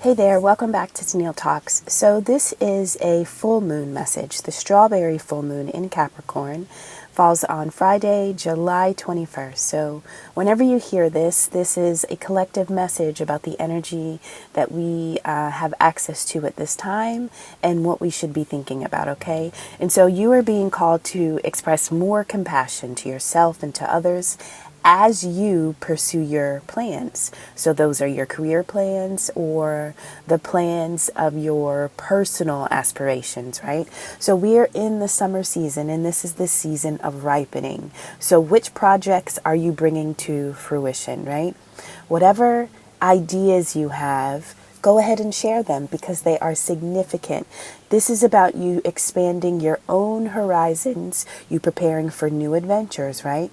Hey there, welcome back to Tennille Talks. So this is a full moon message. The strawberry full moon in Capricorn falls on Friday, July 21st. So whenever you hear this, this is a collective message about the energy that we have access to at this time and what we should be thinking about, okay? And so you are being called to express more compassion to yourself and to others as you pursue your plans. So those are your career plans or the plans of your personal aspirations, right? So we are in the summer season, and this is the season of ripening. So which projects are you bringing to fruition, right? Whatever ideas you have, go ahead and share them because they are significant. This is about you expanding your own horizons, you preparing for new adventures, right?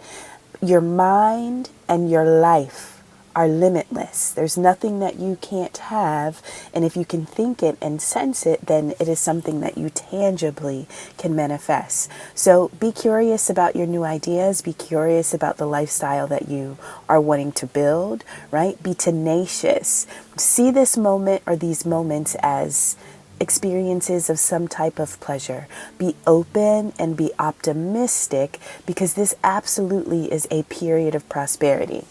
Your mind and your life are limitless. There's nothing that you can't have. And if you can think it and sense it, then it is something that you tangibly can manifest. So be curious about your new ideas. Be curious about the lifestyle that you are wanting to build, right? Be tenacious. See this moment or these moments as experiences of some type of pleasure. Be open and be optimistic because this absolutely is a period of prosperity.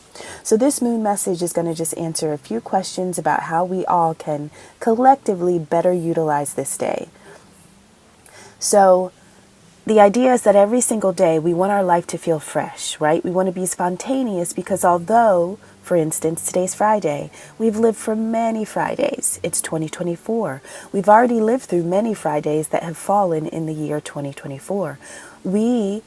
So this moon message is going to just answer a few questions about how we all can collectively better utilize this day. So the idea is that every single day we want our life to feel fresh, right? We want to be spontaneous because although, for instance, today's Friday, we've lived for many Fridays. It's 2024. We've already lived through many Fridays that have fallen in the year 2024. We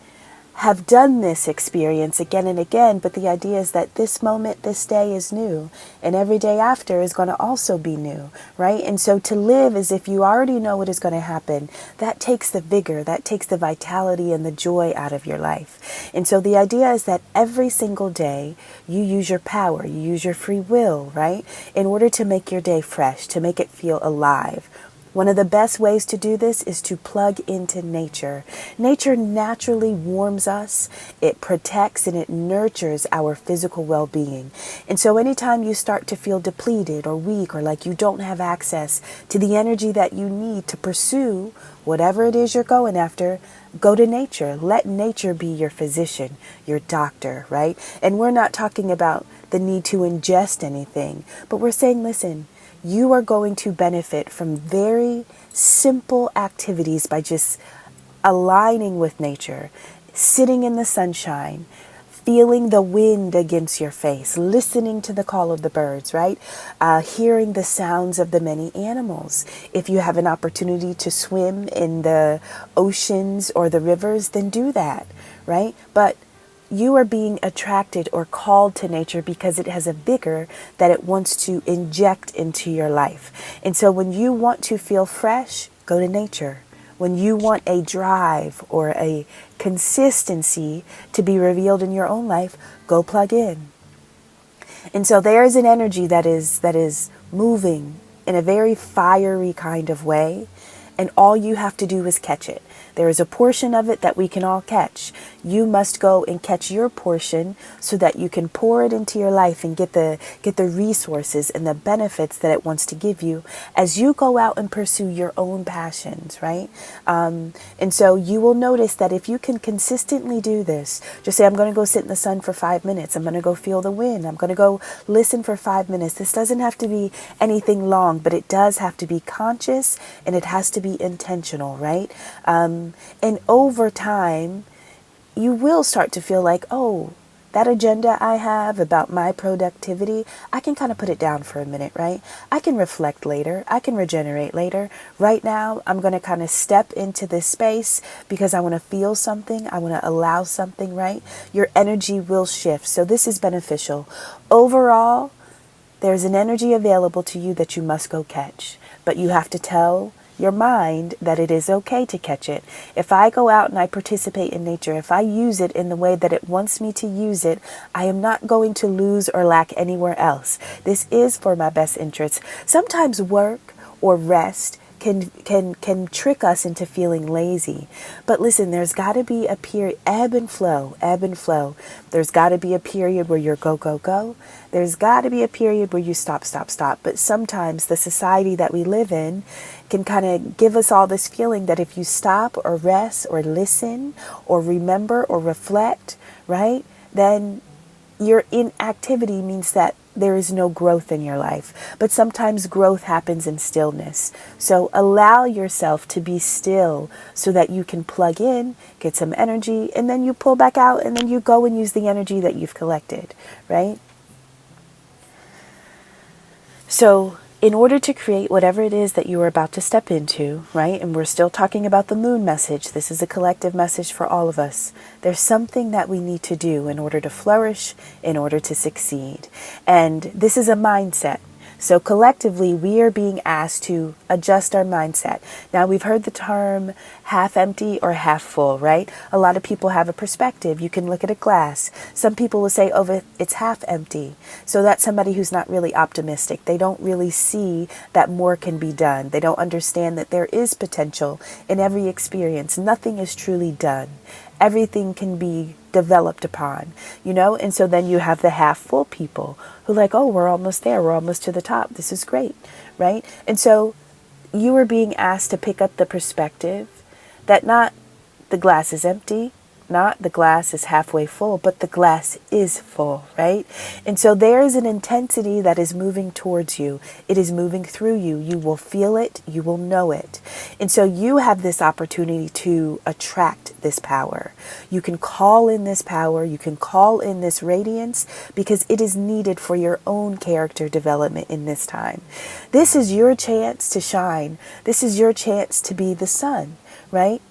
have done this experience again and again, but the idea is that this moment, this day is new, and every day after is going to also be new, right? And so to live as if you already know what is going to happen, that takes the vigor, that takes the vitality and the joy out of your life. And so the idea is that every single day you use your power, you use your free will, right? In order to make your day fresh, to make it feel alive. One of the best ways to do this is to plug into nature. Nature naturally warms us, it protects and it nurtures our physical well-being. And so anytime you start to feel depleted or weak or like you don't have access to the energy that you need to pursue whatever it is you're going after, go to nature. Let nature be your physician, your doctor, right? And we're not talking about the need to ingest anything, but we're saying, listen, you are going to benefit from very simple activities by just aligning with nature, sitting in the sunshine, feeling the wind against your face, listening to the call of the birds, right? Hearing the sounds of the many animals. If you have an opportunity to swim in the oceans or the rivers, then do that, right? But you are being attracted or called to nature because it has a vigor that it wants to inject into your life. And so when you want to feel fresh, go to nature. When you want a drive or a consistency to be revealed in your own life, go plug in. And so there is an energy that is moving in a very fiery kind of way. And all you have to do is catch it. There is a portion of it that we can all catch. You must go and catch your portion so that you can pour it into your life and get the resources and the benefits that it wants to give you as you go out and pursue your own passions, right? And so you will notice that if you can consistently do this, just say, I'm going to go sit in the sun for 5 minutes. I'm going to go feel the wind. I'm going to go listen for 5 minutes. This doesn't have to be anything long, but it does have to be conscious and it has to be intentional, right? And over time, you will start to feel like, oh, that agenda I have about my productivity, I can kind of put it down for a minute, right? I can reflect later. I can regenerate later. Right now, I'm going to kind of step into this space because I want to feel something. I want to allow something, right? Your energy will shift. So this is beneficial. Overall, there's an energy available to you that you must go catch, but you have to tell your mind that it is okay to catch it. If I go out and I participate in nature, if I use it in the way that it wants me to use it, I am not going to lose or lack anywhere else. This is for my best interests. Sometimes work or rest can trick us into feeling lazy. But listen, there's got to be a period, ebb and flow, ebb and flow. There's got to be a period where you're go, go, go. There's got to be a period where you stop, stop, stop. But sometimes the society that we live in can kind of give us all this feeling that if you stop or rest or listen or remember or reflect, right, then your inactivity means that there is no growth in your life. But sometimes growth happens in stillness. So allow yourself to be still so that you can plug in, get some energy, and then you pull back out and then you go and use the energy that you've collected, right? So in order to create whatever it is that you are about to step into, right, and we're still talking about the moon message, this is a collective message for all of us. There's something that we need to do in order to flourish, in order to succeed. And this is a mindset. So collectively, we are being asked to adjust our mindset. Now, we've heard the term half empty or half full, right? A lot of people have a perspective. You can look at a glass. Some people will say, oh, it's half empty. So that's somebody who's not really optimistic. They don't really see that more can be done. They don't understand that there is potential in every experience. Nothing is truly done. Everything can be developed upon, and so then you have the half full people who like, oh, we're almost there. We're almost to the top. This is great, right? And so you are being asked to pick up the perspective that not the glass is empty, not the glass is halfway full, but the glass is full, right? And so there is an intensity that is moving towards you. It is moving through you. You will feel it. You will know it. And so you have this opportunity to attract this power. You can call in this power. You can call in this radiance because it is needed for your own character development in this time. This is your chance to shine. This is your chance to be the sun, right?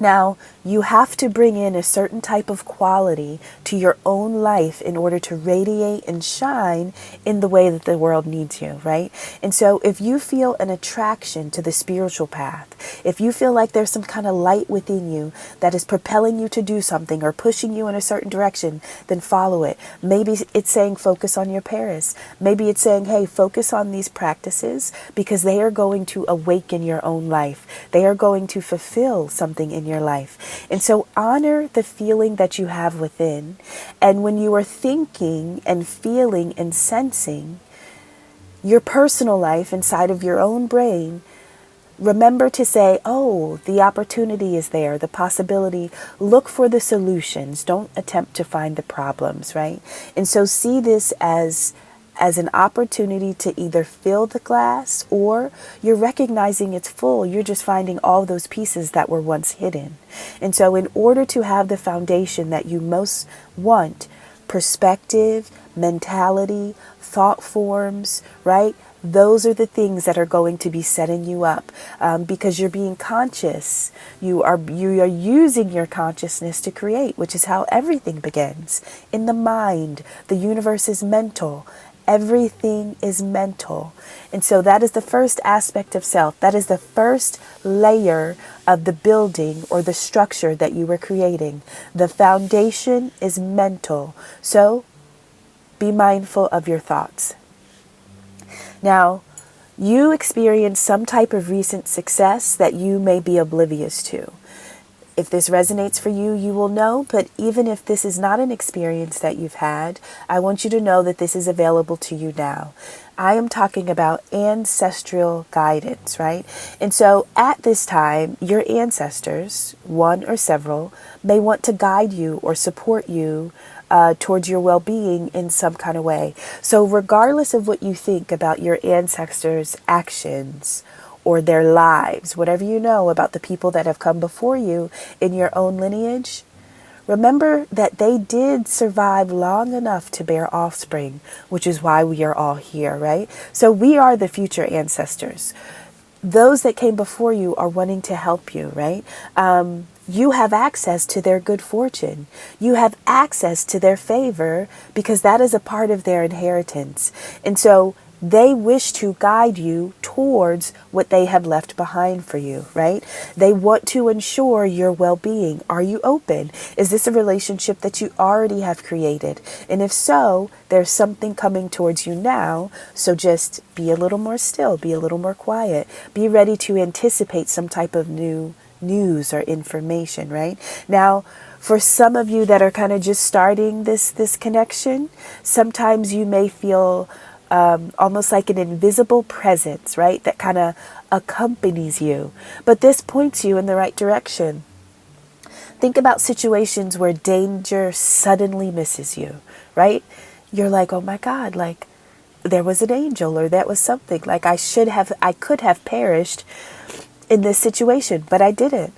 Now, you have to bring in a certain type of quality to your own life in order to radiate and shine in the way that the world needs you, right? And so if you feel an attraction to the spiritual path, if you feel like there's some kind of light within you that is propelling you to do something or pushing you in a certain direction, then follow it. Maybe it's saying focus on your Paris. Maybe it's saying, hey, focus on these practices because they are going to awaken your own life. They are going to fulfill something in your life. And so honor the feeling that you have within. And when you are thinking and feeling and sensing your personal life inside of your own brain, remember to say, oh, the opportunity is there, the possibility. Look for the solutions. Don't attempt to find the problems, right? And so see this as an opportunity to either fill the glass or you're recognizing it's full. You're just finding all those pieces that were once hidden. And so in order to have the foundation that you most want, perspective, mentality, thought forms, right? Those are the things that are going to be setting you up because you're being conscious. You are using your consciousness to create, which is how everything begins. In the mind, the universe is mental. Everything is mental. And so that is the first aspect of self. That is the first layer of the building or the structure that you were creating. The foundation is mental. So be mindful of your thoughts. Now, you experience some type of recent success that you may be oblivious to. If this resonates for you, you will know, but even if this is not an experience that you've had, I want you to know that this is available to you now. I am talking about ancestral guidance, right? And so at this time, your ancestors, one or several, may want to guide you or support you towards your well-being in some kind of way. So regardless of what you think about your ancestors' actions or their lives, whatever you know about the people that have come before you in your own lineage, remember that they did survive long enough to bear offspring, which is why we are all here, right? So we are the future ancestors. Those that came before you are wanting to help you, right? You have access to their good fortune. You have access to their favor because that is a part of their inheritance. And so they wish to guide you towards towards what they have left behind for you, right? They want to ensure your well-being. Are you open? Is this a relationship that you already have created? And if so, there's something coming towards you now. So just be a little more still, be a little more quiet, be ready to anticipate some type of new news or information, right? Now, for some of you that are kind of just starting this connection, sometimes you may feel almost like an invisible presence, right? That kind of accompanies you. But this points you in the right direction. Think about situations where danger suddenly misses you, right? You're like, oh my God, like there was an angel or that was something. Like I could have perished in this situation, but I didn't.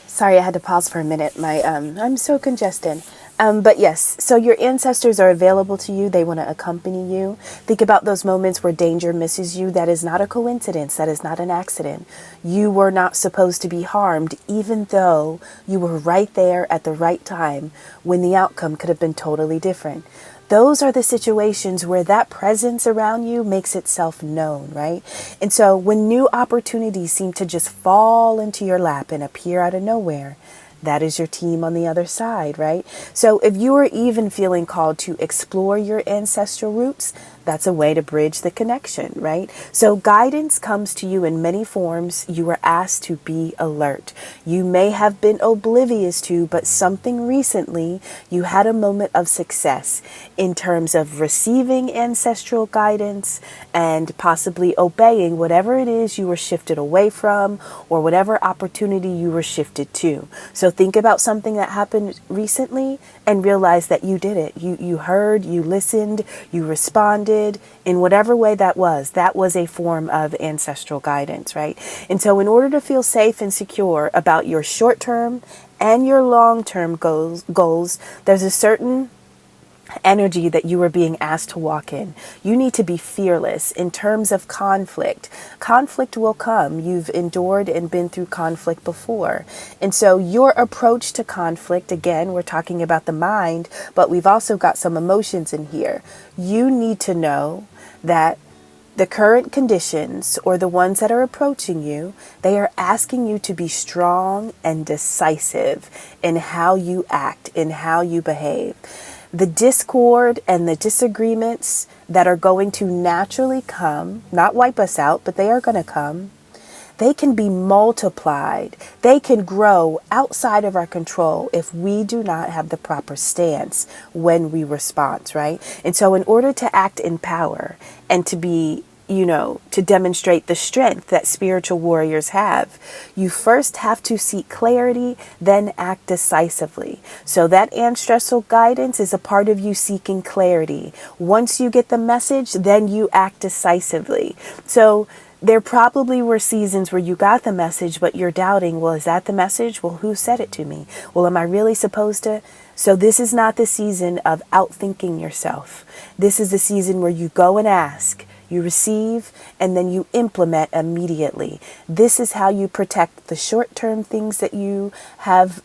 Sorry, I had to pause for a minute. I'm so congested. But yes, so your ancestors are available to you. They want to accompany you. Think about those moments where danger misses you. That is not a coincidence. That is not an accident. You were not supposed to be harmed, even though you were right there at the right time when the outcome could have been totally different. Those are the situations where that presence around you makes itself known, right? And so when new opportunities seem to just fall into your lap and appear out of nowhere, that is your team on the other side, right? So if you are even feeling called to explore your ancestral roots, that's a way to bridge the connection, right? So guidance comes to you in many forms. You are asked to be alert. You may have been oblivious to, but something recently, you had a moment of success in terms of receiving ancestral guidance and possibly obeying whatever it is you were shifted away from or whatever opportunity you were shifted to. So think about something that happened recently and realize that you did it. You heard, you listened, you responded in whatever way that was a form of ancestral guidance, right? And so in order to feel safe and secure about your short-term and your long-term goals, there's a certain energy that you are being asked to walk in. You need to be fearless in terms of conflict. Conflict will come. You've endured and been through conflict before. And so your approach to conflict, again, we're talking about the mind, but we've also got some emotions in here. You need to know that the current conditions or the ones that are approaching you, they are asking you to be strong and decisive in how you act, in how you behave. The discord and the disagreements that are going to naturally come, not wipe us out, but they are going to come, they can be multiplied. They can grow outside of our control if we do not have the proper stance when we respond, right? And so in order to act in power and to be to demonstrate the strength that spiritual warriors have, you first have to seek clarity, then act decisively. So that ancestral guidance is a part of you seeking clarity. Once you get the message, then you act decisively. So there probably were seasons where you got the message, but you're doubting, well, is that the message? Well, who said it to me? Well, am I really supposed to? So this is not the season of outthinking yourself. This is the season where you go and ask. You receive, and then you implement immediately. This is how you protect the short-term things that you have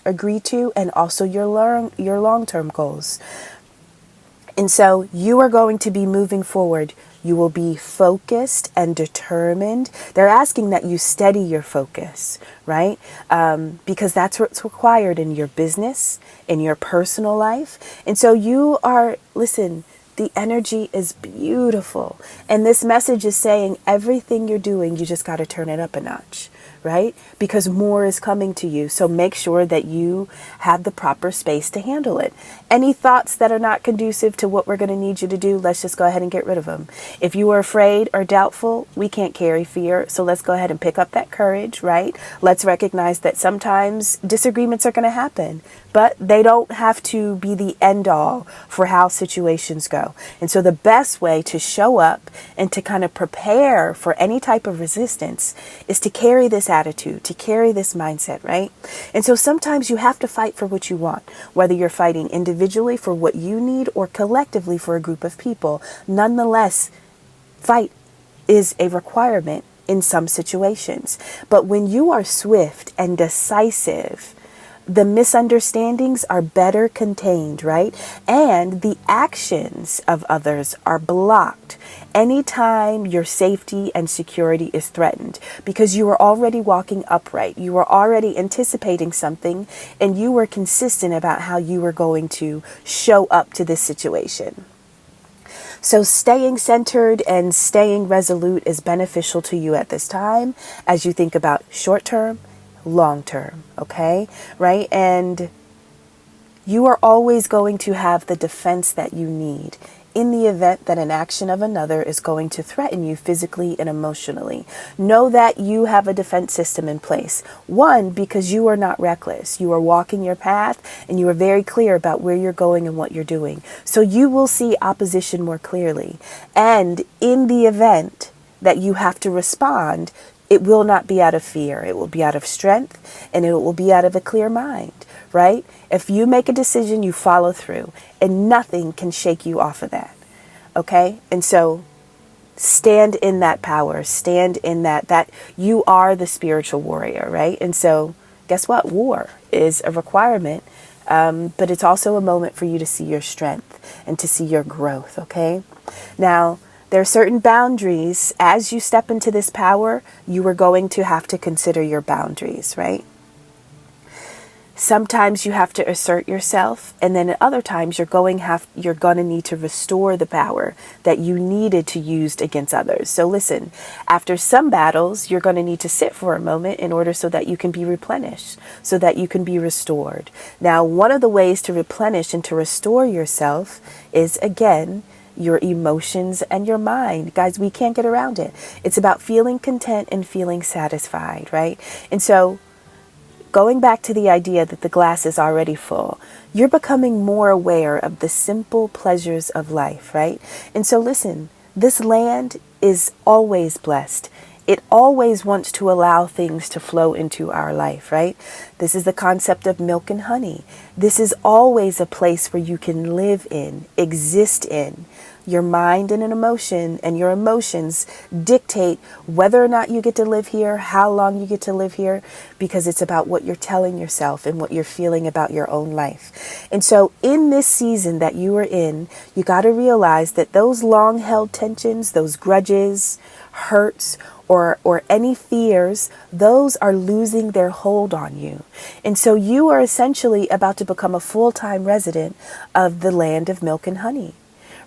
agreed to, and also your long-term goals. And so you are going to be moving forward. You will be focused and determined. They're asking that you steady your focus, right? Because that's what's required in your business, in your personal life. And so you are, listen, the energy is beautiful. And this message is saying everything you're doing, you just got to turn it up a notch, right? Because more is coming to you. So make sure that you have the proper space to handle it. Any thoughts that are not conducive to what we're going to need you to do, let's just go ahead and get rid of them. If you are afraid or doubtful, we can't carry fear. So let's go ahead and pick up that courage, right? Let's recognize that sometimes disagreements are going to happen, but they don't have to be the end all for how situations go. And so the best way to show up and to kind of prepare for any type of resistance is to carry this attitude, to carry this mindset, right? And so sometimes you have to fight for what you want, whether you're fighting individually for what you need or collectively for a group of people. Nonetheless, fight is a requirement in some situations. But when you are swift and decisive, The misunderstandings are better contained, right? And the actions of others are blocked anytime your safety and security is threatened, because you are already walking upright. You are already anticipating something, and you were consistent about how you were going to show up to this situation. So staying centered and staying resolute is beneficial to you at this time as you think about short term, long term, okay? Right? And you are always going to have the defense that you need in the event that an action of another is going to threaten you physically and emotionally. Know that you have a defense system in place. One, because you are not reckless. You are walking your path and you are very clear about where you're going and what you're doing. So you will see opposition more clearly. And in the event that you have to respond, it will not be out of fear. It will be out of strength, and it will be out of a clear mind, right? If you make a decision, you follow through, and nothing can shake you off of that. Okay? And so stand in that power, stand in that you are the spiritual warrior, right? And so guess what? War is a requirement, but it's also a moment for you to see your strength and to see your growth. Okay? Now, there are certain boundaries. As you step into this power, you are going to have to consider your boundaries, right? Sometimes you have to assert yourself, and then at other times you're going to need to restore the power that you needed to use against others. So listen, after some battles, you're going to need to sit for a moment in order so that you can be replenished, so that you can be restored. Now, one of the ways to replenish and to restore yourself is, again, your emotions and your mind. Guys, we can't get around it. It's about feeling content and feeling satisfied, right? And so going back to the idea that the glass is already full, you're becoming more aware of the simple pleasures of life, right? And so listen, this land is always blessed. It always wants to allow things to flow into our life, right? This is the concept of milk and honey. This is always a place where you can live in, exist in. Your mind and an emotion and your emotions dictate whether or not you get to live here, how long you get to live here, because it's about what you're telling yourself and what you're feeling about your own life. And so in this season that you are in, you got to realize that those long held tensions, those grudges, hurts, or any fears, those are losing their hold on you. And so you are essentially about to become a full-time resident of the land of milk and honey.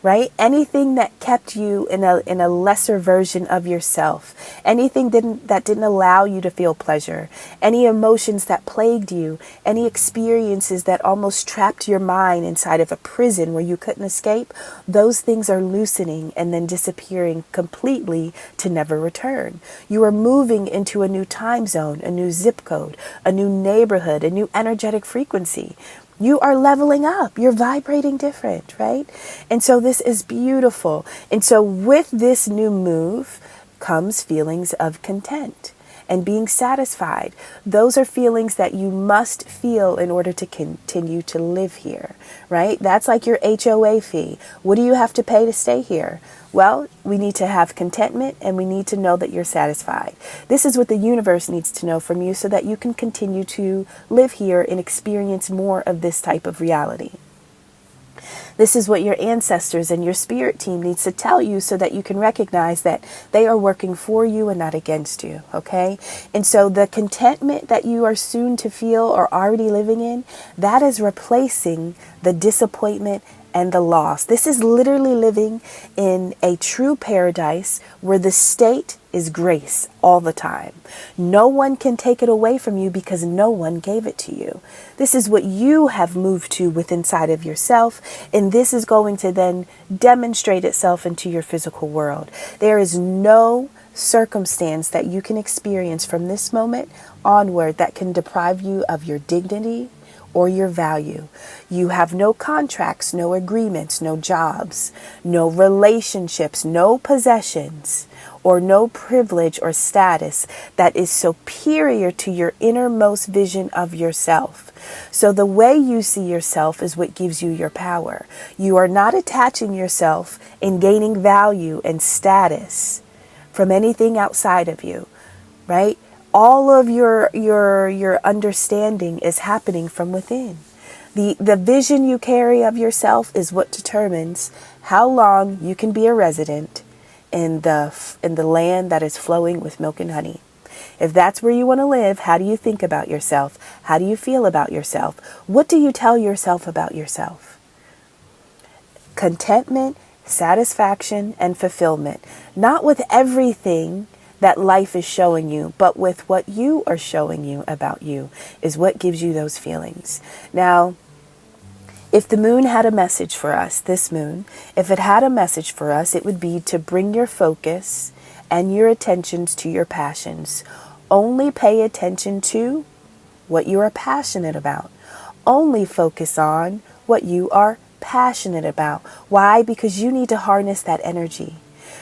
Right? Anything that kept you in a lesser version of yourself, anything that didn't allow you to feel pleasure, any emotions that plagued you, any experiences that almost trapped your mind inside of a prison where you couldn't escape, those things are loosening and then disappearing completely to never return. You are moving into a new time zone, a new zip code, a new neighborhood, a new energetic frequency. You are leveling up. You're vibrating different, right? And so this is beautiful. And so with this new move comes feelings of content and being satisfied. Those are feelings that you must feel in order to continue to live here, right? That's like your HOA fee. What do you have to pay to stay here? Well, we need to have contentment and we need to know that you're satisfied. This is what the universe needs to know from you so that you can continue to live here and experience more of this type of reality. This is what your ancestors and your spirit team needs to tell you so that you can recognize that they are working for you and not against you, okay? And so the contentment that you are soon to feel or already living in, that is replacing the disappointment and the loss. This is literally living in a true paradise where the state is grace all the time. No one can take it away from you because no one gave it to you. This is what you have moved to within inside of yourself, and this is going to then demonstrate itself into your physical world. There is no circumstance that you can experience from this moment onward that can deprive you of your dignity or your value. You have no contracts, no agreements, no jobs, no relationships, no possessions, or no privilege or status that is superior to your innermost vision of yourself. So the way you see yourself is what gives you your power. You are not attaching yourself and gaining value and status from anything outside of you, right? All of your understanding is happening from within. The vision you carry of yourself is what determines how long you can be a resident in the land that is flowing with milk and honey. If that's where you want to live, how do you think about yourself? How do you feel about yourself? What do you tell yourself about yourself? Contentment, satisfaction, and fulfillment. Not with everything that life is showing you, but with what you are showing you about you is what gives you those feelings. Now, if the moon had a message for us, this moon, if it had a message for us, it would be to bring your focus and your attentions to your passions. Only pay attention to what you are passionate about. Only focus on what you are passionate about. Why? Because you need to harness that energy,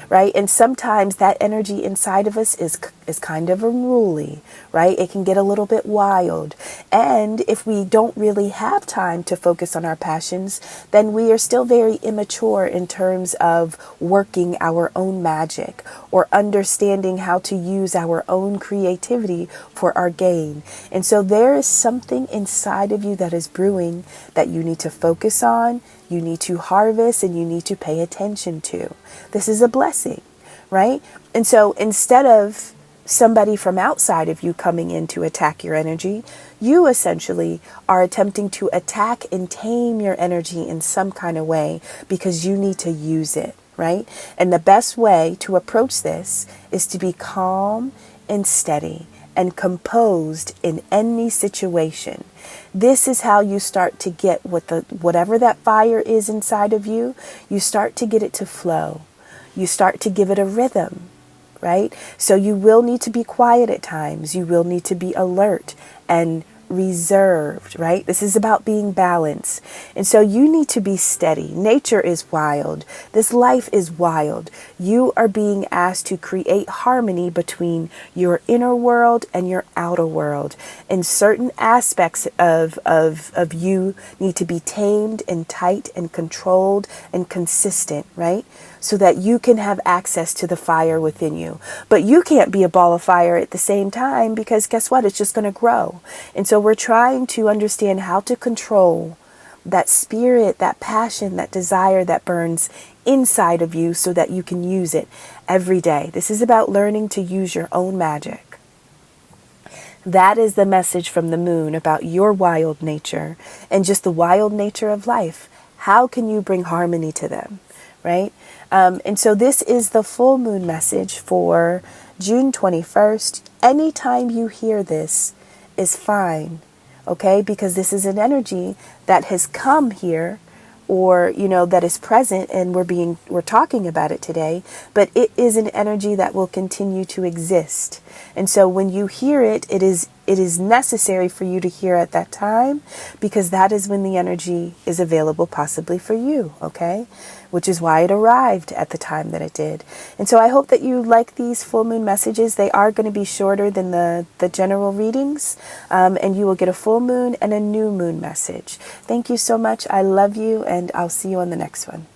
right? And sometimes that energy inside of us is kind of unruly, right? It can get a little bit wild. And if we don't really have time to focus on our passions, then we are still very immature in terms of working our own magic or understanding how to use our own creativity for our gain. And so there is something inside of you that is brewing that you need to focus on, you need to harvest, and you need to pay attention to. This is a blessing, right? And so instead of somebody from outside of you coming in to attack your energy, you essentially are attempting to attack and tame your energy in some kind of way because you need to use it, right? And the best way to approach this is to be calm and steady and composed in any situation. This is how you start to get whatever that fire is inside of you, you start to get it to flow. You start to give it a rhythm, right? So you will need to be quiet at times. You will need to be alert and reserved, right? This is about being balanced. And so you need to be steady. Nature is wild. This life is wild. You are being asked to create harmony between your inner world and your outer world. And certain aspects of you need to be tamed and tight and controlled and consistent, right? So that you can have access to the fire within you. But you can't be a ball of fire at the same time because guess what? It's just going to grow. And so we're trying to understand how to control that spirit, that passion, that desire that burns inside of you so that you can use it every day. This is about learning to use your own magic. That is the message from the moon about your wild nature and just the wild nature of life. How can you bring harmony to them, right? And so this is the full moon message for June 21st. Anytime you hear this is fine, okay? Because this is an energy that has come here or, that is present and we're talking about it today, but it is an energy that will continue to exist. And so when you hear it, it is necessary for you to hear at that time because that is when the energy is available possibly for you, okay? Which is why it arrived at the time that it did. And so I hope that you like these full moon messages. They are going to be shorter than the general readings, and you will get a full moon and a new moon message. Thank you so much. I love you, and I'll see you on the next one.